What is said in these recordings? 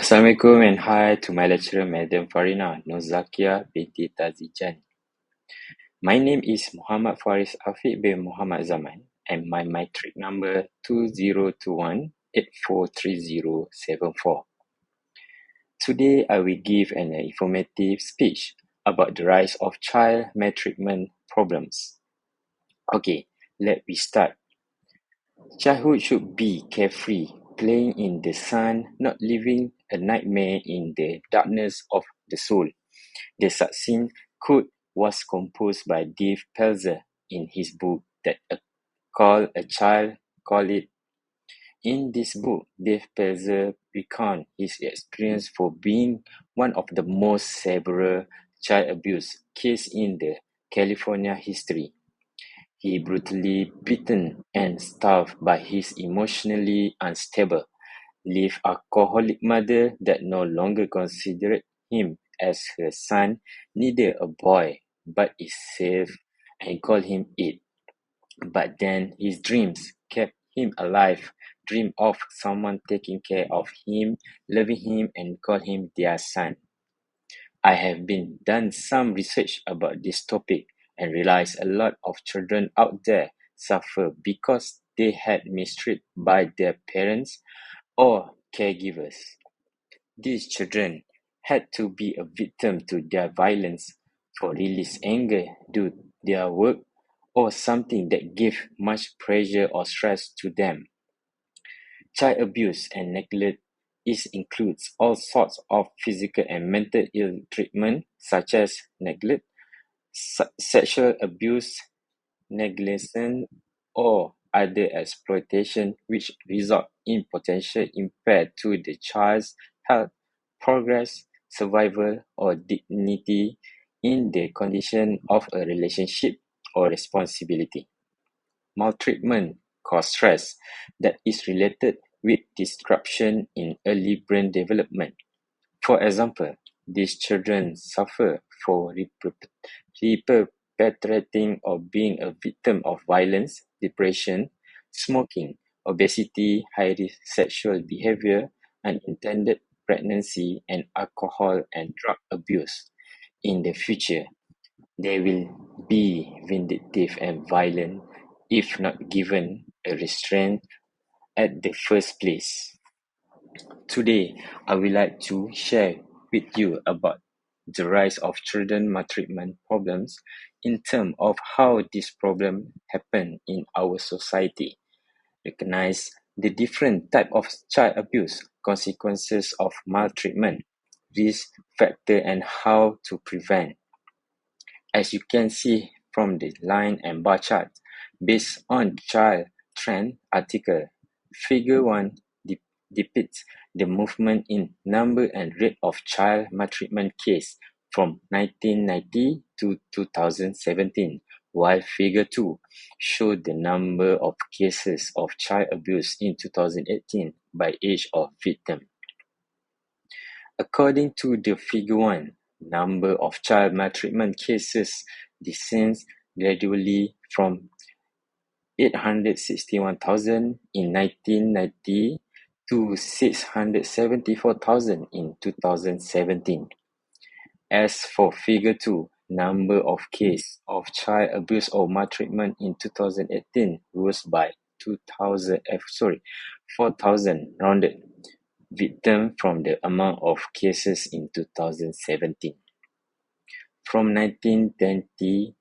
Assalamualaikum and hi to my lecturer, Madam FARINA, NOZAKIAH binti TAZIJAN. My name is Muhammad FARIS AFIQ bin Muhammad ZAMAN and my matric number 2021-843074. Today, I will give an informative speech about the rise of child maltreatment problems. Okay, let me start. Childhood should be carefree, playing in the sun, not living a nightmare in the darkness of the soul. The succinct quote was composed by Dave Pelzer in his book that Call a Child, Call It. In this book, Dave Pelzer recounts his experience for being one of the most severe child abuse cases in the California history. He brutally beaten and starved by his emotionally unstable, live alcoholic mother that no longer considered him as her son, neither a boy, but is safe and called him it. But then his dreams kept him alive, dream of someone taking care of him, loving him and call him their son. I have been done some research about this topic and realized a lot of children out there suffer because they had mistreated by their parents or caregivers. These children had to be a victim to their violence for release anger, do their work, or something that gave much pressure or stress to them. Child abuse and neglect includes all sorts of physical and mental ill treatment such as neglect, sexual abuse, negligence, or other exploitation which result in potential impact to the child's health, progress, survival, or dignity in the condition of a relationship or responsibility. Maltreatment causes stress that is related with disruption in early brain development. For example, these children suffer for perpetrating or being a victim of violence, depression, smoking, obesity, high-risk sexual behavior, unintended pregnancy, and alcohol and drug abuse. In the future, they will be vindictive and violent if not given a restraint at the first place. Today, I would like to share with you about the rise of children maltreatment problems in terms of how this problem happen in our society, recognize the different type of child abuse, consequences of maltreatment, risk factor and how to prevent. As you can see from the line and bar chart, based on Child Trend article, Figure 1 depicts the movement in number and rate of child maltreatment case from 1990 to 2017, while Figure 2 showed the number of cases of child abuse in 2018 by age of victim. According to the Figure 1, number of child maltreatment cases descends gradually from 861,000 in 1990 to 674,000 in 2017. As for Figure 2, number of cases of child abuse or maltreatment in 2018 rose by 4,000 rounded victim from the amount of cases in 2017. From 1920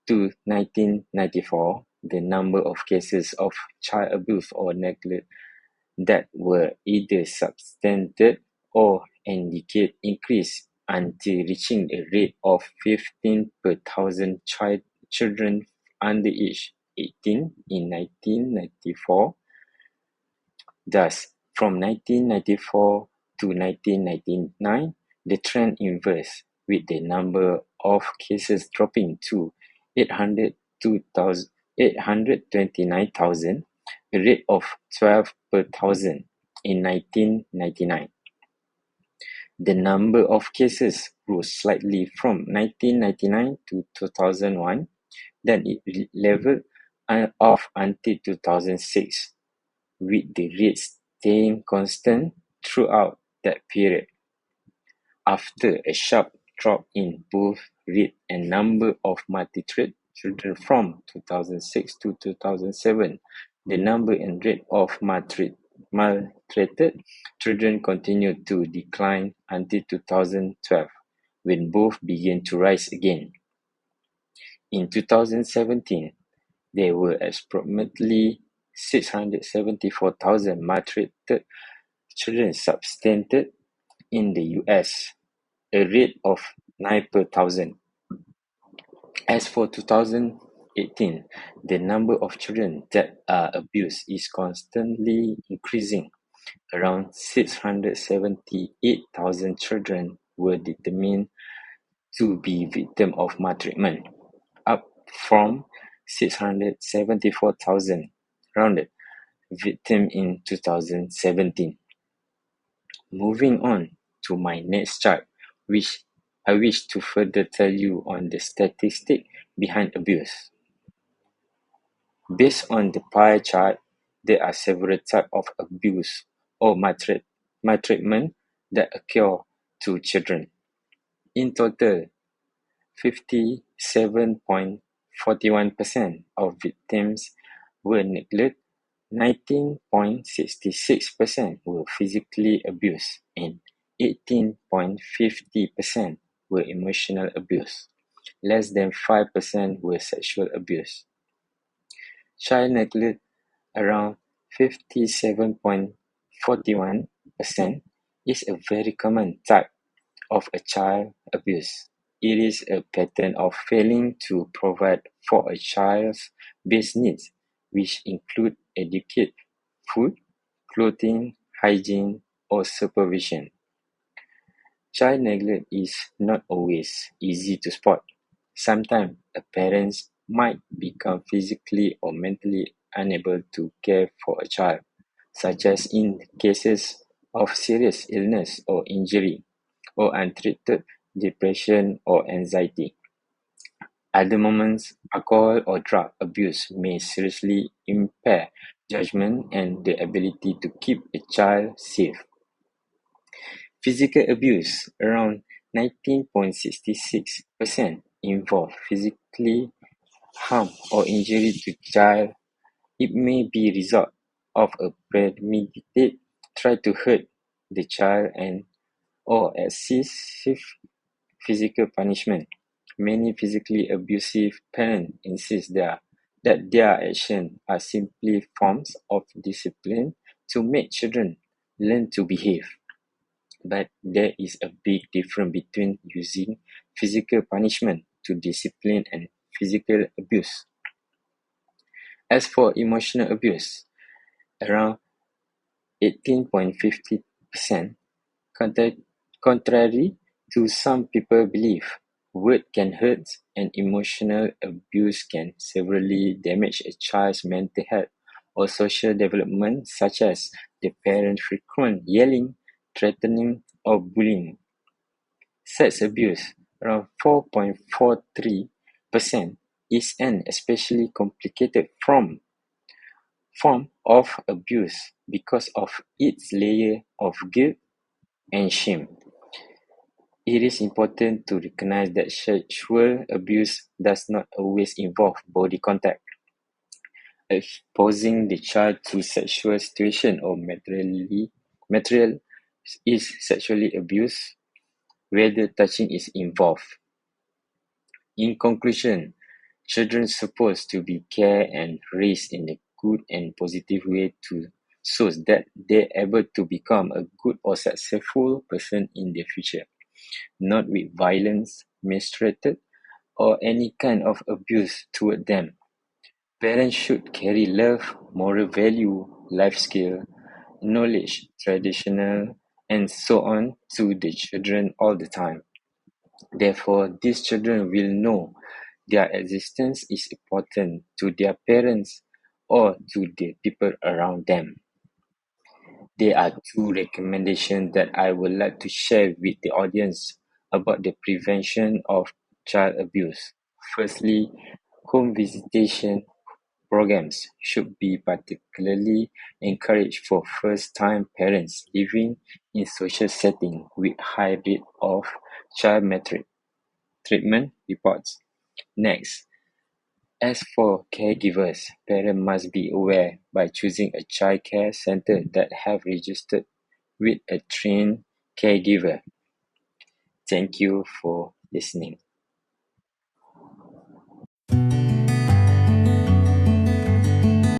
to 1994, the number of cases of child abuse or neglect that were either substantiated or indicate increased until reaching a rate of 15 per thousand children under age 18 in 1994. Thus, from 1994 to 1999, the trend inverse, with the number of cases dropping to 829,000, a rate of 12 per thousand in 1999. The number of cases rose slightly from 1999 to 2001, then it leveled off until 2006, with the rate staying constant throughout that period. After a sharp drop in both rate and number of maltreated children from 2006 to 2007, the number and rate of maltreated children continued to decline until 2012, when both began to rise again. In 2017, there were approximately 674,000 maltreated children substantiated in the US, a rate of 9 per thousand. As for 2018, the number of children that are abused is constantly increasing. Around 678,000 children were determined to be victims of maltreatment, up from 674,000 rounded victims in 2017. Moving on to my next chart, which I wish to further tell you on the statistic behind abuse. Based on the pie chart, there are several types of abuse or maltreatment that occur to children. In total, 57.41% of victims were neglected, 19.66% were physically abused, and 18.50% were emotional abuse. Less than 5% were sexual abuse. Child neglect, around 57.41%, is a very common type of a child abuse. It is a pattern of failing to provide for a child's basic needs, which include adequate food, clothing, hygiene, or supervision. Child neglect is not always easy to spot. Sometimes a parent might become physically or mentally unable to care for a child, such as in cases of serious illness or injury, or untreated depression or anxiety. Other moments, alcohol or drug abuse may seriously impair judgment and the ability to keep a child safe. Physical abuse, around 19.66%, involve physically harm or injury to child. It may be result of a premeditated try to hurt the child and or excessive physical punishment. Many physically abusive parents insist that their actions are simply forms of discipline to make children learn to behave. But there is a big difference between using physical punishment to discipline and physical abuse. As for emotional abuse, around 18.50%, contrary to some people believe, words can hurt, and emotional abuse can severely damage a child's mental health or social development, such as the parent's frequent yelling, threatening, or bullying. Sex abuse, around 4.43%, is an especially complicated form of abuse because of its layer of guilt and shame. It is important to recognize that sexual abuse does not always involve body contact. Exposing the child to sexual situation or material is sexually abuse, whether touching is involved. In conclusion, children are supposed to be cared and raised in a good and positive way so that they're able to become a good or successful person in the future, not with violence, mistreated, or any kind of abuse toward them. Parents should carry love, moral value, life skill, knowledge, traditional, and so on to the children all the time. Therefore, these children will know their existence is important to their parents or to the people around them. There are two recommendations that I would like to share with the audience about the prevention of child abuse. Firstly, home visitation programs should be particularly encouraged for first-time parents living in social settings with high rate of child maltreatment reports. Next, as for caregivers, parents must be aware by choosing a child care center that have registered with a trained caregiver. Thank you for listening.